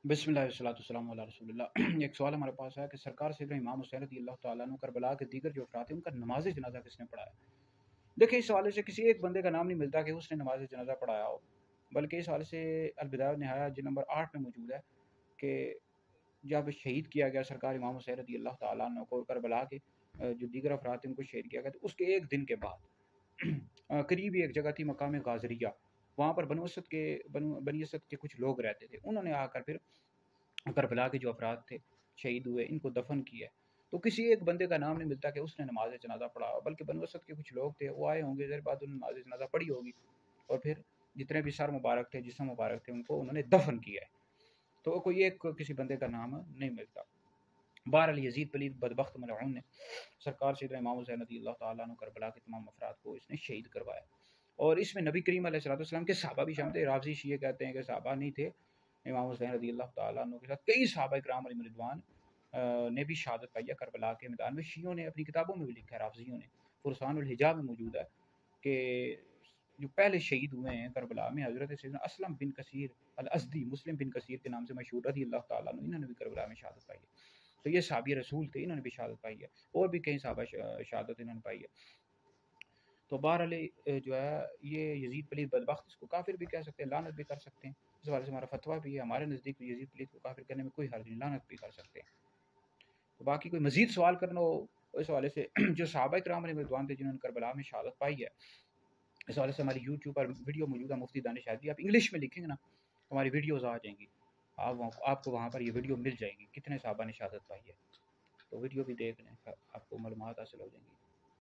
बिस्मिल्लाह वस्सलातु वस्सलामु अला रसूलिल्लाह। एक सवाल हमारे पास है कि सरकार सैयदना इमाम हुसैन रज़ियल्लाहु तआला अन्हु करबला के दीगर जो अफराद थे उनका नमाज जनाजा किसने पढ़ाया? देखिए, इस हवाले से किसी एक बंदे का नाम नहीं मिलता कि उसने नमाज जनाजा पढ़ाया हो, बल्कि इस हवाले से अलबिदाया व निहाया जिल्द नंबर 8 में मौजूद है कि जब शहीद किया गया सरकार इमाम हुसैन रज़ियल्लाहु तआला अन्हु को करबला के जो दीगर अफराद थे उनको शहीद किया गया, तो उसके एक दिन के बाद करीब ही एक जगह थी मकाम गाजरिया, वहाँ पर बनी असद के कुछ लोग रहते थे। उन्होंने आकर फिर करबला के जो अफराद थे शहीद हुए, इनको दफन किया। तो किसी एक बंदे का नाम नहीं मिलता कि उसने नमाज जनाजा पढ़ा, बल्कि बनु असद के कुछ लोग थे, वो आए होंगे, देर बाद उन्होंने नमाज जनाजा पढ़ी होगी और फिर जितने भी सर मुबारक थे, जिस्म मुबारक थे, उनको उन्होंने दफन किया है। तो कोई एक किसी बंदे का नाम नहीं मिलता। बहरहाल यजीद पलीद बदबख्त मलऊन ने सरकार सैयदना इमाम हुसैन रज़ियल्लाहु तआला अन्हु करबला के तमाम अफराद को इसने शहीद करवाया, और इसमें नबी करीम अलैहिस्सलाम के सहाबा भी शामिल थे। राज़ी शिये कहते हैं कि सहाबा नहीं थे, इमाम हुसैन रज़ियल्लाहु तआला अन्हु के साथ कई सहाबा इकराम अलैहिम रिदवान ने भी शहादत पाई है करबला के मैदान में। शियों ने अपनी किताबों में भी लिखा है, राफ़ज़ियों ने, फुरसानुल हिजाब में मौजूद है कि जो पहले शहीद हुए हैं करबला में हज़रत सैयदना असलम बिन कसीर अल अज़दी, मुस्लिम बिन कसीर के नाम से मशहूर रज़ियल्लाहु तआला अन्हु, इन्होंने भी करबला में शहादत पाई है। तो ये सहाबी रसूल थे, इन्होंने भी शहादत पाई है, और भी कई सहाबा शहादत इन्होंने पाई है। तो बहरहाल जो है ये यजीद पलीद बदबख्त, इसको काफिर भी कह सकते हैं, लानत भी कर सकते हैं। इस हवाले से हमारा फतवा भी है, हमारे नज़दीक यजीद पलीद को काफिर करने में कोई हर्ज नहीं, लानत भी कर सकते हैं। तो बाकी कोई मजीद सवाल करना हो इस हवाले से जो सहाबा इकराम अलैहिम रिदवान थे जिन्होंने करबला में शहादत पाई है, इस हवाले से हमारी यूट्यूब पर वीडियो मौजूद है, मुफ्ती दानिश हैदरी। आप इंग्लिश में लिखेंगे ना तो हमारी वीडियोज़ आ जाएंगी, आपको वहाँ पर ये वीडियो मिल जाएगी, कितने सहाबा ने शहादत पाई है। तो वीडियो भी देख लें, आपको मालूमात हासिल हो जाएंगी।